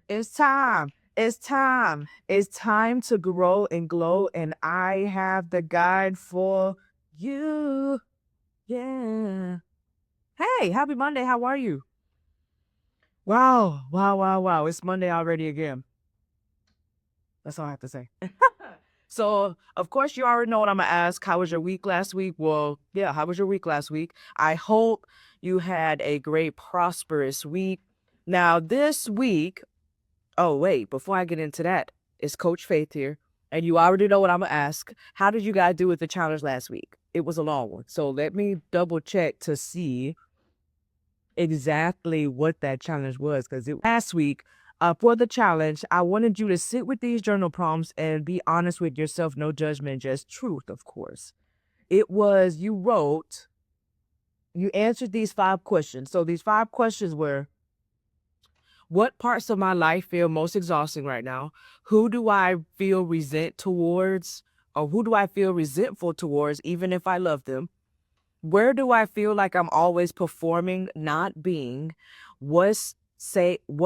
It's time. It's time. It's time to grow and glow. And I have the guide for you. Yeah. Hey, happy Monday. How are you? Wow. Wow, wow, wow. It's Monday already again. That's all I have to say. So, of course, you already know what I'm going to ask. How was your week last week? Well, yeah, how was your week last week? I hope you had a great, prosperous week. Now, this week, oh, wait, before I get into that, it's Coach Faith here. And you already know what I'm going to ask. How did you guys do with the challenge last week? It was a long one. So let me double check to see exactly what that challenge was. Because last week, for the challenge, I wanted you to sit with these journal prompts and be honest with yourself. No judgment, just truth, of course. It was, you answered these 5 questions. So these 5 questions were, what parts of my life feel most exhausting right now? Who do I feel resent towards, or who do I feel resentful towards, even if I love them? Where do I feel like I'm always performing, not being? What's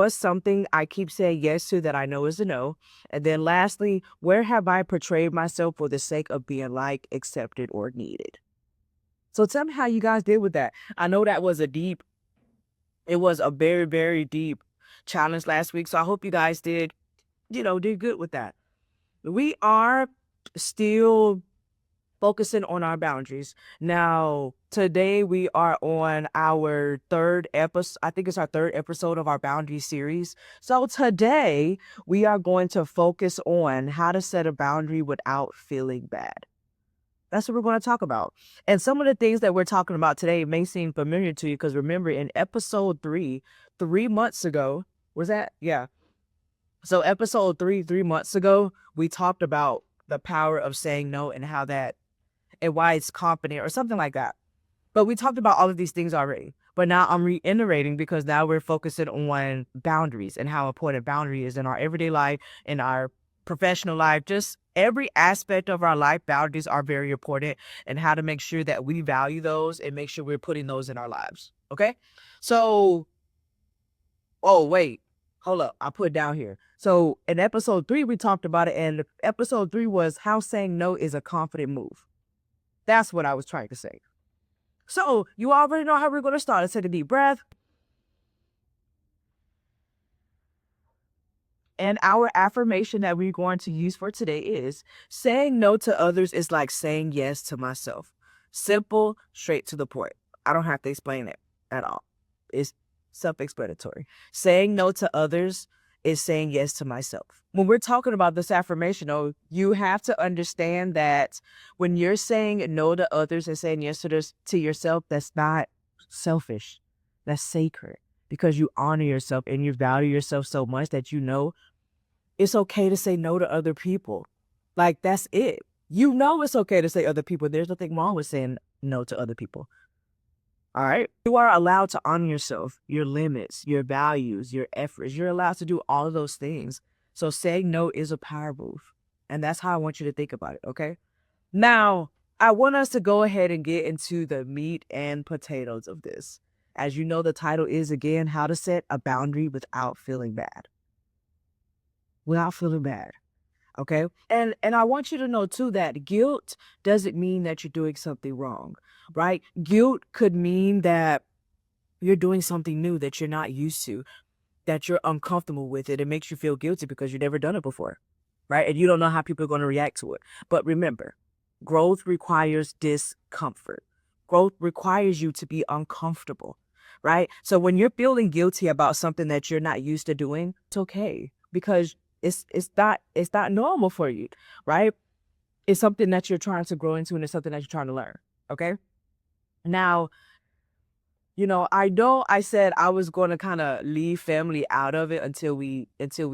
something I keep saying yes to that I know is a no? And then lastly, where have I portrayed myself for the sake of being liked, accepted, or needed? So tell me how you guys did with that. I know that was it was a very, very deep challenge last week. So I hope you guys did good with that. We are still focusing on our boundaries. Now, today we are on our third episode. I think it's our third episode of our boundary series. So today we are going to focus on how to set a boundary without feeling bad. That's what we're going to talk about. And some of the things that we're talking about today may seem familiar to you because remember in episode 3 months ago, was that? Yeah. So episode 3 months ago, we talked about the power of saying no and how that and why it's confident or something like that. But we talked about all of these things already. But now I'm reiterating because now we're focusing on boundaries and how important boundary is in our everyday life, in our professional life, just every aspect of our life. Boundaries are very important and how to make sure that we value those and make sure we're putting those in our lives. Okay. So, oh, wait, hold up. I put it down here. So in episode 3, we talked about it. And episode 3 was how saying no is a confident move. That's what I was trying to say. So you already know how we're going to start. Let's take a deep breath. And our affirmation that we're going to use for today is saying no to others is like saying yes to myself. Simple, straight to the point. I don't have to explain it at all. It's self-explanatory. Saying no to others is saying yes to myself. When we're talking about this affirmation, though, you have to understand that when you're saying no to others and saying yes to yourself, that's not selfish. That's sacred because you honor yourself and you value yourself so much that you know it's okay to say no to other people. Like, that's it. You know it's okay to say other people. There's nothing wrong with saying no to other people. All right. You are allowed to honor yourself, your limits, your values, your efforts. You're allowed to do all of those things. So saying no is a power move. And that's how I want you to think about it. Okay. Now, I want us to go ahead and get into the meat and potatoes of this. As you know, the title is again, how to set a boundary without feeling bad. Without feeling bad. Okay. And I want you to know too that guilt doesn't mean that you're doing something wrong, right? Guilt could mean that you're doing something new that you're not used to, that you're uncomfortable with it. It makes you feel guilty because you've never done it before, right? And you don't know how people are going to react to it. But remember, growth requires discomfort. Growth requires you to be uncomfortable, right? So when you're feeling guilty about something that you're not used to doing, it's okay because it's not normal for you, right? It's something that you're trying to grow into and it's something that you're trying to learn. Okay. Now, I know I said I was going to kind of leave family out of it until we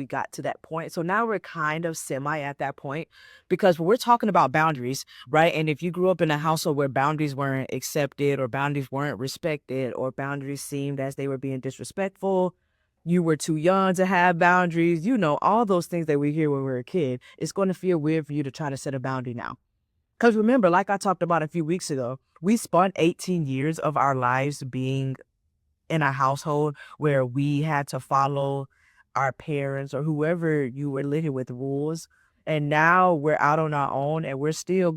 got to that point. So now we're kind of semi at that point because we're talking about boundaries, right? And if you grew up in a household where boundaries weren't accepted or boundaries weren't respected or boundaries seemed as they were being disrespectful, you were too young to have boundaries, all those things that we hear when we're a kid, it's going to feel weird for you to try to set a boundary now. Because remember, like I talked about a few weeks ago, we spent 18 years of our lives being in a household where we had to follow our parents or whoever you were living with rules. And now we're out on our own and we're still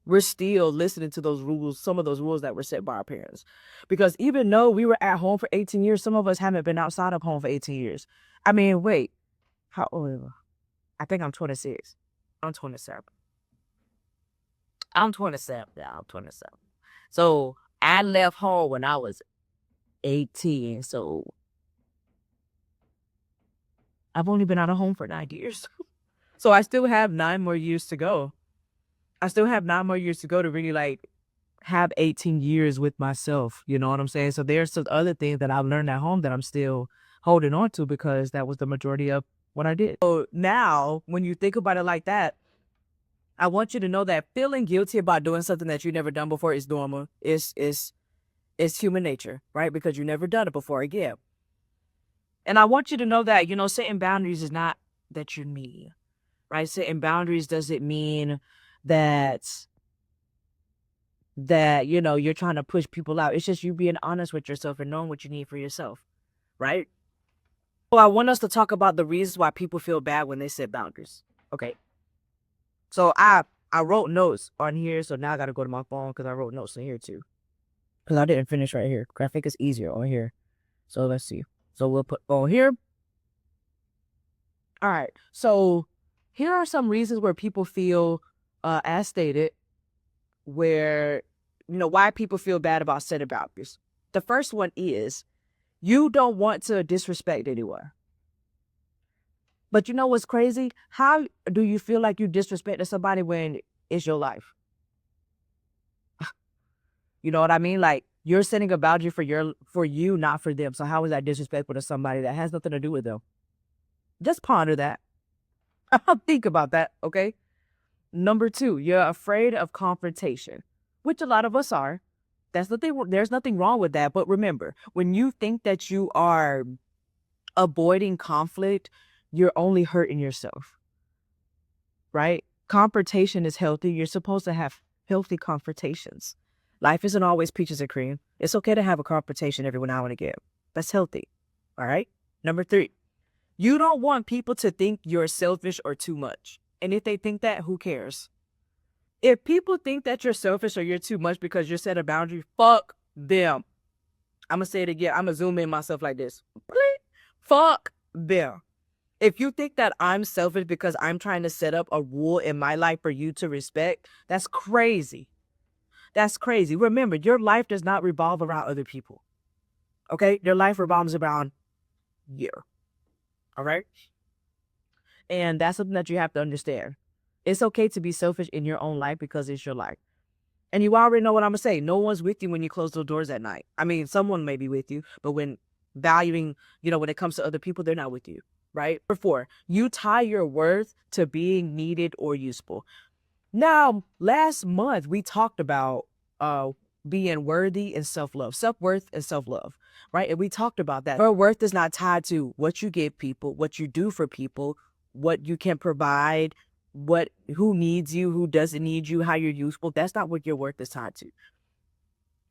listening to those rules, some of those rules that were set by our parents. Because even though we were at home for 18 years, some of us haven't been outside of home for 18 years. I mean, wait, how old am I? I think I'm 26. I'm 27. I'm 27. Yeah, I'm 27. So I left home when I was 18. So I've only been out of home for 9 years. So I still have 9 more years to go. I still have 9 more years to go to really like have 18 years with myself. You know what I'm saying? So there's some other things that I've learned at home that I'm still holding on to because that was the majority of what I did. So now when you think about it like that, I want you to know that feeling guilty about doing something that you've never done before is normal. It's human nature, right? Because you never done it before again. And I want you to know that, setting boundaries is not that you're mean, right? Setting boundaries doesn't mean that you're trying to push people out. It's just you being honest with yourself and knowing what you need for yourself, right? Well, I want us to talk about the reasons why people feel bad when they set boundaries. Okay. So I wrote notes on here, so now I gotta go to my phone because I wrote notes in here too. Because I didn't finish right here. I think it's easier on here. So let's see. So we'll put on here. All right. So here are some reasons where people feel, as stated, where, why people feel bad about setting boundaries. The first one is you don't want to disrespect anyone. But you know what's crazy? How do you feel like you disrespected somebody when it's your life? You know what I mean? Like you're setting a boundary for you, not for them. So how is that disrespectful to somebody that has nothing to do with them? Just ponder that. Think about that, okay? Number two, you're afraid of confrontation, which a lot of us are. There's nothing wrong with that. But remember, when you think that you are avoiding conflict, you're only hurting yourself, right? Confrontation is healthy. You're supposed to have healthy confrontations. Life isn't always peaches and cream. It's okay to have a confrontation every now and again. That's healthy. All right. Number three, you don't want people to think you're selfish or too much. And if they think that, who cares? If people think that you're selfish or you're too much because you set a boundary, fuck them. I'm going to say it again. I'm going to zoom in myself like this. Fuck them. If you think that I'm selfish because I'm trying to set up a rule in my life for you to respect, that's crazy. That's crazy. Remember, your life does not revolve around other people. Okay? Your life revolves around you. All right? And that's something that you have to understand. It's okay to be selfish in your own life because it's your life. And you already know what I'm going to say. No one's with you when you close those doors at night. I mean, someone may be with you, but when valuing, when it comes to other people, they're not with you, right? Number four, you tie your worth to being needed or useful. Now, last month, we talked about being worthy and self-love, self-worth and self-love, right? And we talked about that. Your worth is not tied to what you give people, what you do for people, what you can provide, who needs you, who doesn't need you, how you're useful. That's not what your worth is tied to.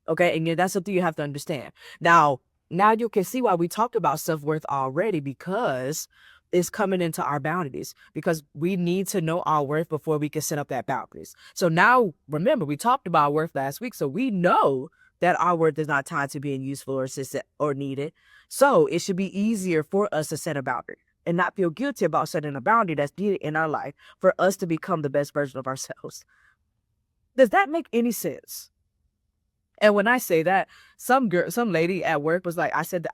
Okay, and that's something you have to understand. Now you can see why we talked about self-worth already, because it's coming into our boundaries, because we need to know our worth before we can set up that boundaries. So now remember, we talked about worth last week, so we know that our worth is not tied to being useful or needed. So it should be easier for us to set a boundary and not feel guilty about setting a boundary that's needed in our life for us to become the best version of ourselves. Does that make any sense? And when I say that, some lady at work was like, I told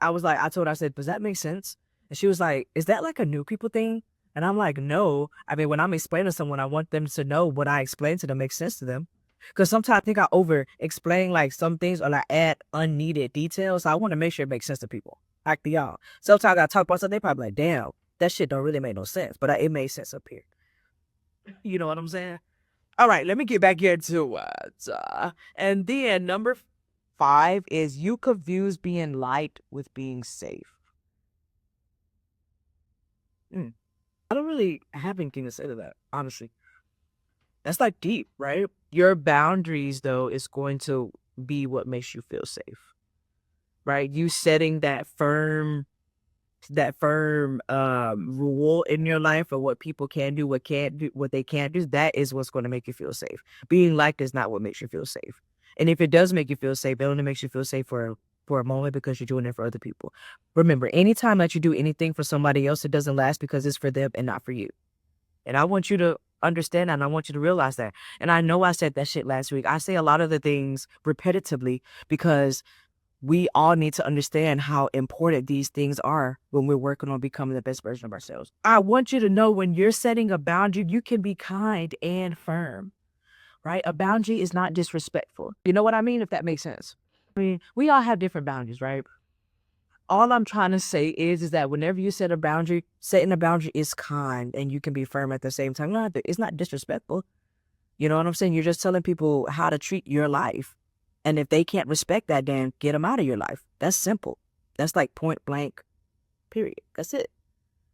her, I said, does that make sense? And she was like, is that like a new people thing? And I'm like, no. I mean, when I'm explaining to someone, I want them to know what I explain to them makes sense to them. Because sometimes I think I over explain like some things or like add unneeded details. So I want to make sure it makes sense to people. Like y'all. Sometimes I talk about something, they probably like, damn, that shit don't really make no sense. But it made sense up here. You know what I'm saying? All right, let me get back into it. And then number 5 is you confuse being light with being safe. I don't really have anything to say to that, honestly. That's like deep, right? Your boundaries, though, is going to be what makes you feel safe, right? You setting that firm rule in your life of what people can do, what they can't do, that is what's going to make you feel safe. Being liked is not what makes you feel safe. And if it does make you feel safe, it only makes you feel safe for a moment because you're doing it for other people. Remember, anytime that you do anything for somebody else, it doesn't last because it's for them and not for you. And I want you to understand that, and I want you to realize that. And I know I said that shit last week. I say a lot of the things repetitively because we all need to understand how important these things are when we're working on becoming the best version of ourselves. I want you to know when you're setting a boundary, you can be kind and firm, right? A boundary is not disrespectful. You know what I mean? If that makes sense. I mean, we all have different boundaries, right? All I'm trying to say is that whenever you set a boundary, setting a boundary is kind and you can be firm at the same time. No, it's not disrespectful. You know what I'm saying? You're just telling people how to treat your life. And if they can't respect that, then get them out of your life. That's simple. That's like point blank, period. That's it.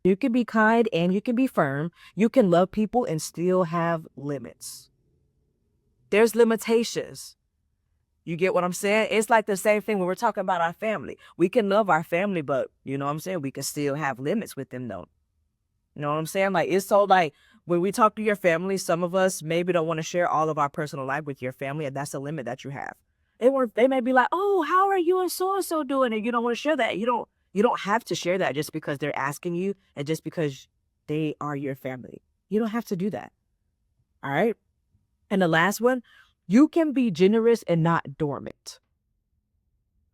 You can be kind and you can be firm. You can love people and still have limits. There's limitations. You get what I'm saying? It's like the same thing when we're talking about our family. We can love our family, but you know what I'm saying? We can still have limits with them though. You know what I'm saying? Like, it's so like when we talk to your family, some of us maybe don't want to share all of our personal life with your family, and that's a limit that you have. They may be like, oh, how are you and so doing? And you don't want to share that. You don't have to share that just because they're asking you and just because they are your family. You don't have to do that. All right. And the last one, you can be generous and not dormant.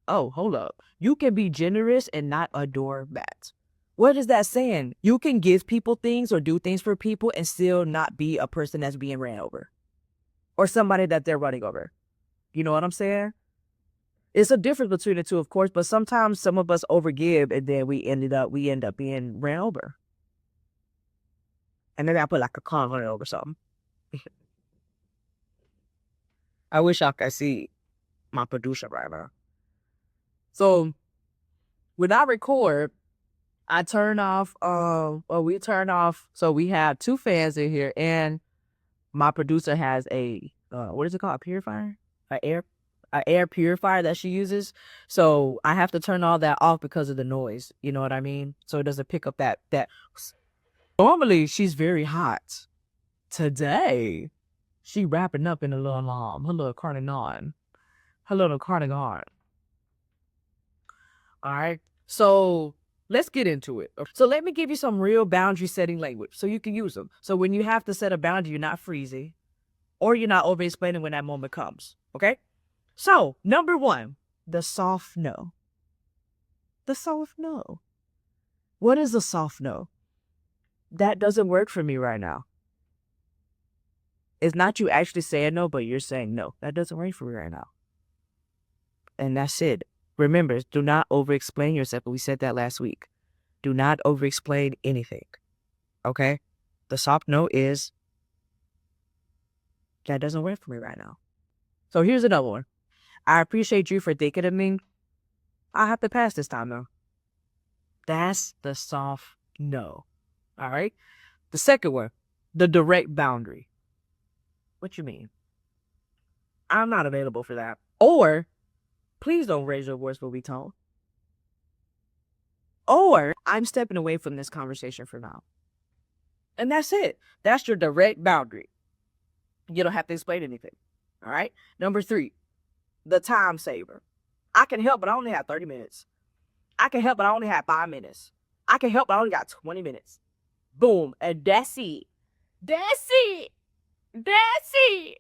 Oh, hold up. You can be generous and not a doormat. What is that saying? You can give people things or do things for people and still not be a person that's being ran over or somebody that they're running over. You know what I'm saying? It's a difference between the two, of course, but sometimes some of us overgive and then we end up being ran over. And then I put like a car on it over something. I wish I could see my producer right now. So when I record, I turn off, we turn off. So we have two fans in here and my producer has a, what is it called? A purifier? An air purifier that she uses. So I have to turn all that off because of the noise. You know what I mean? So it doesn't pick up that. Normally she's very hot. Today, she wrapping up in a little her little cardigan. Her little cardigan. All right. So let's get into it. So let me give you some real boundary setting language so you can use them. So when you have to set a boundary, you're not freezing or you're not over explaining when that moment comes. Okay. So, number one, the soft no. The soft no. What is a soft no? That doesn't work for me right now. It's not you actually saying no, but you're saying no. That doesn't work for me right now. And that's it. Remember, do not over-explain yourself. We said that last week. Do not over-explain anything. Okay? The soft no is, that doesn't work for me right now. So here's another one. I appreciate you for thinking of me. I have to pass this time, though. That's the soft no. All right? The second one, the direct boundary. What you mean? I'm not available for that. Or, please don't raise your voice when we talk. Or, I'm stepping away from this conversation for now. And that's it. That's your direct boundary. You don't have to explain anything. All right? Number three, the time saver. I can help, but I only have 30 minutes. I can help, but I only have 5 minutes. I can help, but I only got 20 minutes. Boom. And that's it. That's it. That's it.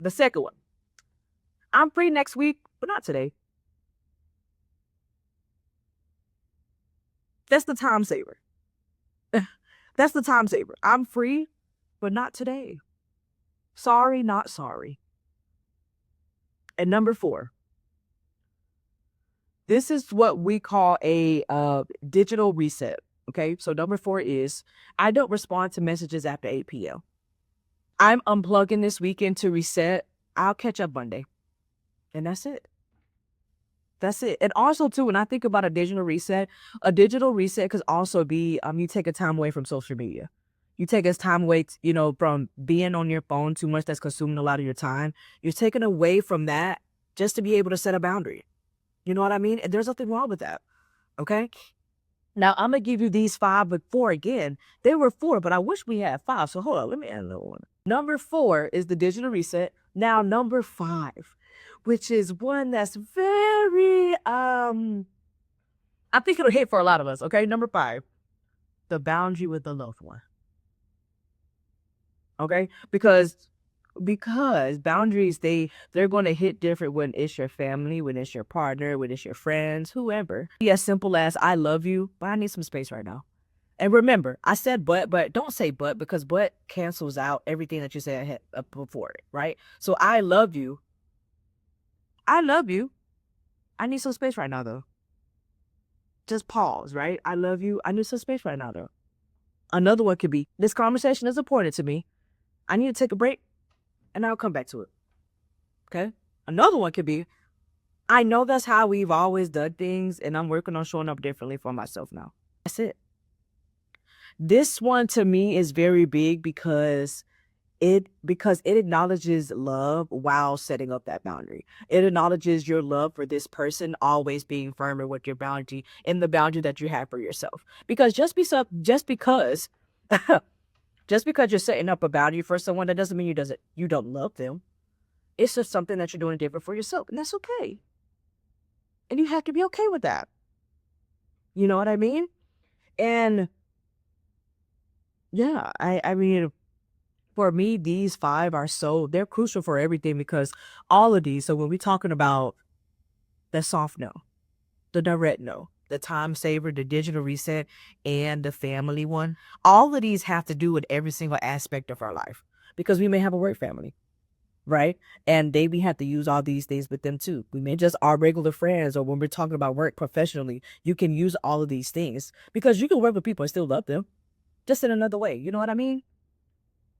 The second one. I'm free next week, but not today. That's the time saver. That's the time saver. I'm free, but not today. Sorry, not sorry. And number four. This is what we call a digital reset. Okay, so number four is I don't respond to messages after 8 p.m. I'm unplugging this weekend to reset. I'll catch up Monday. And that's it. That's it. And also, too, when I think about a digital reset could also be you take a time away from social media. You take his time away, from being on your phone too much, that's consuming a lot of your time. You're taking away from that just to be able to set a boundary. You know what I mean? And there's nothing wrong with that. Okay. Now I'm gonna give you these 5, but 4 again. They were 4, but I wish we had 5. So hold on, let me add another one. Number 4 is the digital reset. Now number 5, which is one that's very I think it'll hit for a lot of us. Okay, number 5, the boundary with the loved one. Okay, because boundaries, they're going to hit different when it's your family, when it's your partner, when it's your friends, whoever. Be as simple as, I love you, but I need some space right now. And remember, I said but don't say but, because but cancels out everything that you said ahead, before it, right? So I love you. I love you. I need some space right now, though. Just pause, right? I love you. I need some space right now, though. Another one could be, this conversation is important to me. I need to take a break, and I'll come back to it. Okay? Another one could be, I know that's how we've always done things, and I'm working on showing up differently for myself now. That's it. This one to me is very big because it acknowledges love while setting up that boundary. It acknowledges your love for this person always being firmer with your boundary and the boundary that you have for yourself. Because just because just because you're setting up a boundary for someone, that doesn't mean you don't love them. It's just something that you're doing different for yourself, and that's okay. And you have to be okay with that. You know what I mean? And yeah, I mean, for me, these 5 they're crucial for everything, because all of these, so when we're talking about the soft no, the direct no, the time saver, the digital reset, and the family one, all of these have to do with every single aspect of our life, because we may have a work family, right? And we have to use all these things with them too. We may just our regular friends, or when we're talking about work professionally, you can use all of these things, because you can work with people and still love them, just in another way. You know what I mean?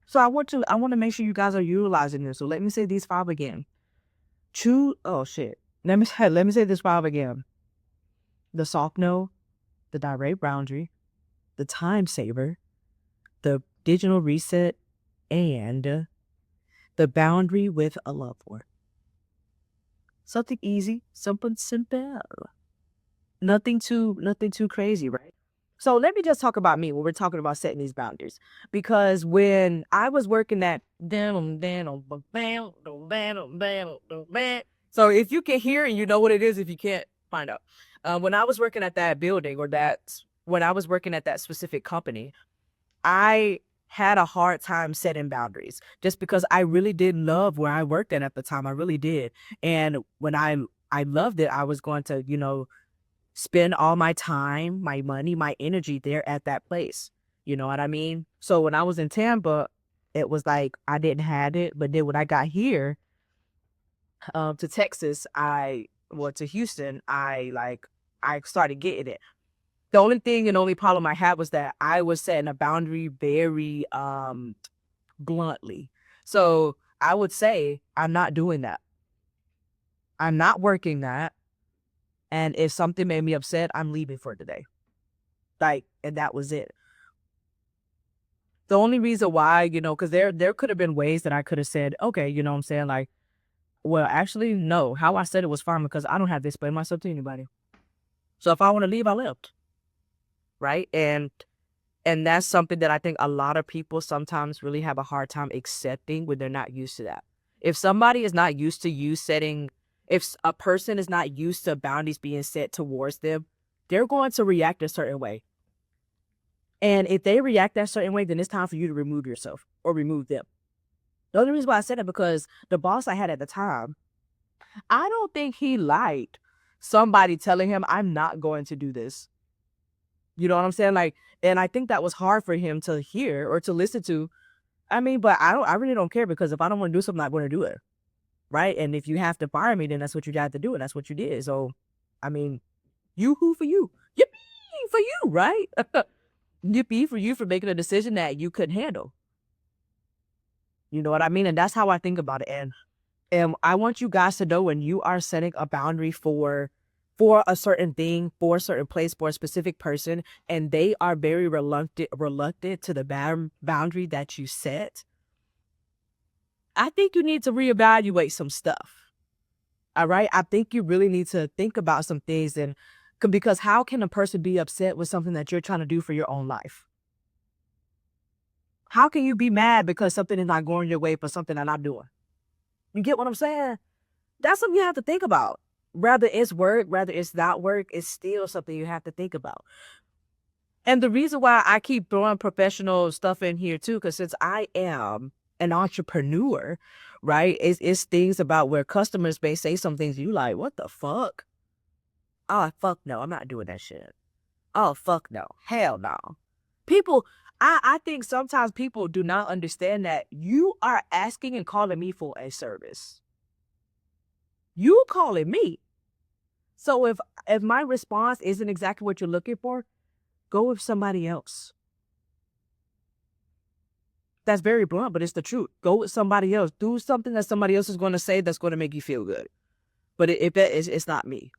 So I want to make sure you guys are utilizing this. So let me say these 5 again. Oh shit. Let me say this 5 again. The soft no, the direct boundary, the time saver, the digital reset, and the boundary with a loved one. Something easy, something simple. Nothing too crazy, right? So let me just talk about me when we're talking about setting these boundaries. Because when I was working at so if you can hear and you know what it is, if you can't, find out. When I was working at that building, when I was working at that specific company, I had a hard time setting boundaries, just because I really did love where I worked at the time. I really did. And when I loved it, I was going to, spend all my time, my money, my energy there at that place. You know what I mean? So when I was in Tampa, it was like I didn't have it. But then when I got here to Texas, to Houston, I started getting it. The only thing and only problem I had was that I was setting a boundary very bluntly. So I would say, I'm not doing that. I'm not working that. And if something made me upset, I'm leaving for today. And that was it. The only reason why, because there could have been ways that I could have said, okay, you know what I'm saying? Like, well, actually, no. How I said it was fine, because I don't have to explain myself to anybody. So if I want to leave, I left. Right? And that's something that I think a lot of people sometimes really have a hard time accepting when they're not used to that. If somebody is not used to if a person is not used to boundaries being set towards them, they're going to react a certain way. And if they react that certain way, then it's time for you to remove yourself or remove them. The only reason why I said that, because the boss I had at the time, I don't think he liked somebody telling him, I'm not going to do this. You know what I'm saying? And I think that was hard for him to hear or to listen to. I mean, but I really don't care, because if I don't want to do something, I'm going to do it. Right? And if you have to fire me, then that's what you got to do, and that's what you did. So, I mean, who for you? Yippee for you, right? Yippee for you for making a decision that you couldn't handle. You know what I mean? And that's how I think about it. And I want you guys to know, when you are setting a boundary for for a certain thing, for a certain place, for a specific person, and they are very reluctant to the boundary that you set, I think you need to reevaluate some stuff. All right. I think you really need to think about some things, and because how can a person be upset with something that you're trying to do for your own life? How can you be mad because something is not going your way for something that I'm doing? You get what I'm saying? That's something you have to think about. Whether it's work, whether it's not work, it's still something you have to think about. And the reason why I keep throwing professional stuff in here too, because since I am an entrepreneur, right, it's things about where customers may say some things you like, what the fuck? Oh, fuck no, I'm not doing that shit. Oh, fuck no. Hell no. People, I think sometimes people do not understand that you are asking and calling me for a service. You calling me. So if my response isn't exactly what you're looking for, go with somebody else. That's very blunt, but it's the truth. Go with somebody else. Do something that somebody else is going to say that's going to make you feel good. But if that is, it's not me.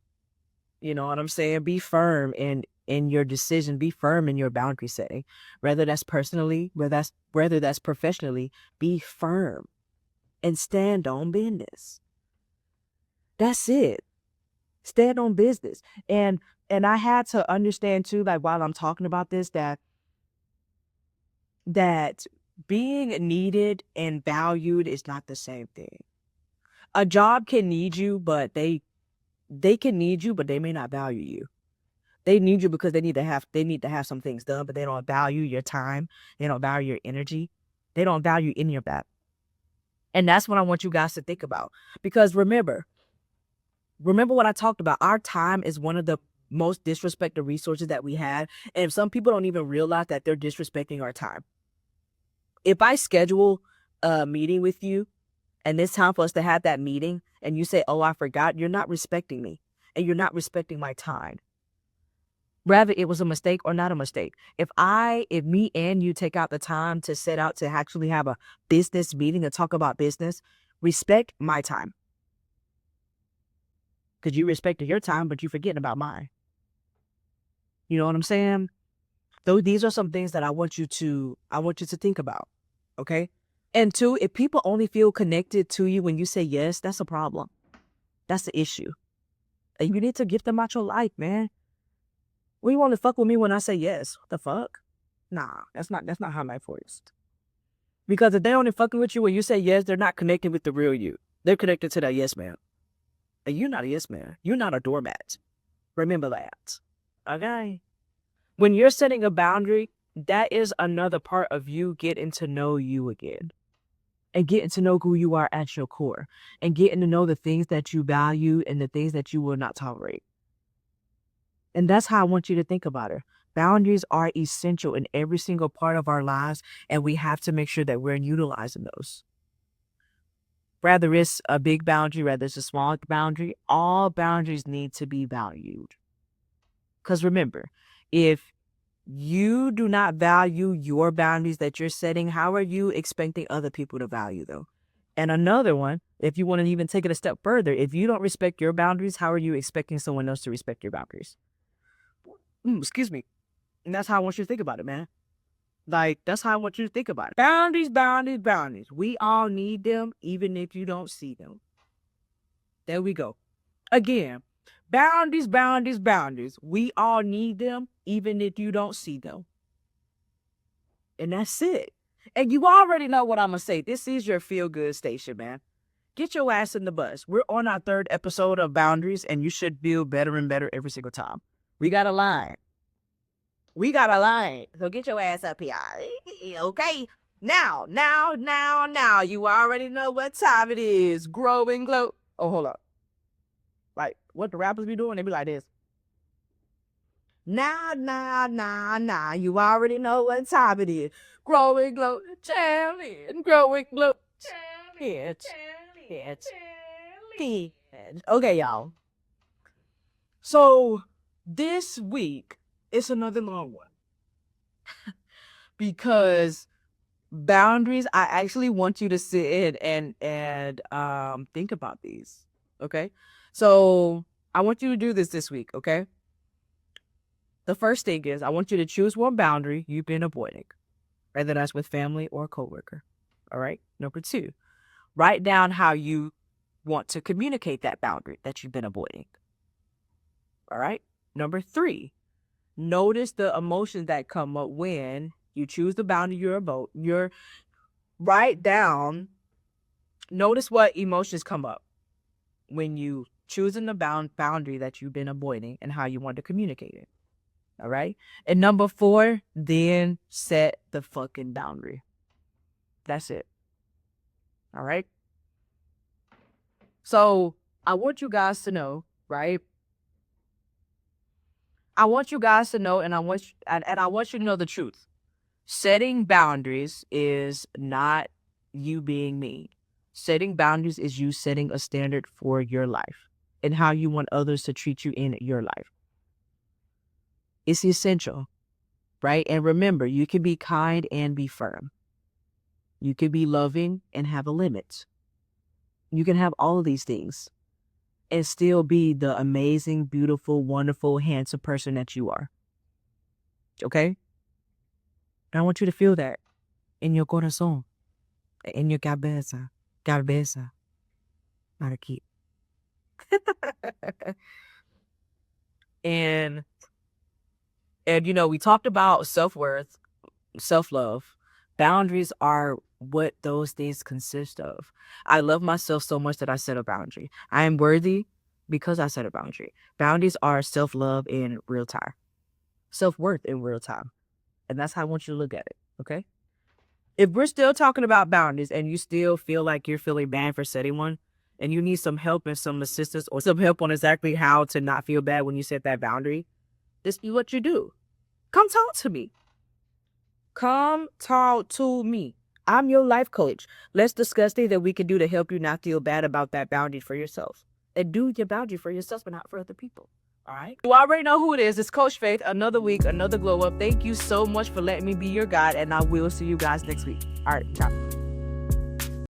You know what I'm saying? Be firm in your decision. Be firm in your boundary setting. Whether that's personally, whether that's professionally, be firm and stand on business. That's it. Stand on business. And I had to understand too, like while I'm talking about this, that being needed and valued is not the same thing. A job can need you, but they can need you, but they may not value you. They need you because they need to have some things done, but they don't value your time. They don't value your energy. They don't value any of that. And that's what I want you guys to think about. Because remember what I talked about. Our time is one of the most disrespected resources that we have. And some people don't even realize that they're disrespecting our time. If I schedule a meeting with you and it's time for us to have that meeting and you say, oh, I forgot, you're not respecting me and you're not respecting my time. Whether it was a mistake or not a mistake. If me and you take out the time to set out to actually have a business meeting to talk about business, respect my time. Because you respected your time, but you forgetting about mine. You know what I'm saying? Though these are some things that I want you to think about. Okay? And two, if people only feel connected to you when you say yes, that's a problem. That's the issue. And you need to get them out your life, man. We want to fuck with me when I say yes. What the fuck? Nah, that's not how life works. Because if they only fucking with you when you say yes, they're not connecting with the real you. They're connected to that yes man. And you're not a yes man. You're not a doormat. Remember that. Okay? When you're setting a boundary, that is another part of you getting to know you again. And getting to know who you are at your core. And getting to know the things that you value and the things that you will not tolerate. And that's how I want you to think about it. Boundaries are essential in every single part of our lives, and we have to make sure that we're utilizing those. Whether it's a big boundary, whether it's a small boundary, all boundaries need to be valued. Because remember, if you do not value your boundaries that you're setting, how are you expecting other people to value them? And another one, if you want to even take it a step further, if you don't respect your boundaries, how are you expecting someone else to respect your boundaries? Excuse me. And that's how I want you to think about it, man. Like, that's how I want you to think about it. Boundaries, boundaries, boundaries. We all need them, even if you don't see them. There we go. Again, boundaries, boundaries, boundaries. We all need them, even if you don't see them. And that's it. And you already know what I'm going to say. This is your feel-good station, man. Get your ass in the bus. We're on our 3rd episode of Boundaries, and you should feel better and better every single time. We got a line. So get your ass up here. Okay? Now. You already know what time it is. Grow and glow. Oh, hold up. Like, what the rappers be doing? They be like this. Now. You already know what time it is. Grow and glow. Challenge. Grow and glow. Challenge. Okay, y'all. So, this week, it's another long one. Because boundaries, I actually want you to sit in and think about these. Okay? So I want you to do this week, okay? The first thing is I want you to choose one boundary you've been avoiding, whether that's with family or a coworker. All right. Number 2, write down how you want to communicate that boundary that you've been avoiding. All right. Number 3, notice the emotions that come up when you choose the boundary you're write down. Notice what emotions come up when you choosing the boundary that you've been avoiding and how you want to communicate it. All right. And number 4, then set the fucking boundary. That's it. All right. So I want you guys to know, right? I want you guys to know, and I want you to know the truth. Setting boundaries is not you being mean. Setting boundaries is you setting a standard for your life and how you want others to treat you in your life. It's essential, right? And remember, you can be kind and be firm. You can be loving and have a limit. You can have all of these things and still be the amazing, beautiful, wonderful, handsome person that you are. Okay? And I want you to feel that in your corazón, in your cabeza, Mariquita. and you know, we talked about self-worth, self-love. Boundaries are what those things consist of. I love myself so much that I set a boundary. I am worthy because I set a boundary. Boundaries are self-love in real time, self-worth in real time. And that's how I want you to look at it, okay? If we're still talking about boundaries and you still feel like you're feeling bad for setting one and you need some help and some assistance or some help on exactly how to not feel bad when you set that boundary, this is what you do. Come talk to me. Come talk to me. I'm your life coach. Let's discuss things that we can do to help you not feel bad about that boundary for yourself. And do your boundary for yourself, but not for other people. All right? You already know who it is. It's Coach Faith. Another week, another glow up. Thank you so much for letting me be your guide, and I will see you guys next week. All right, ciao.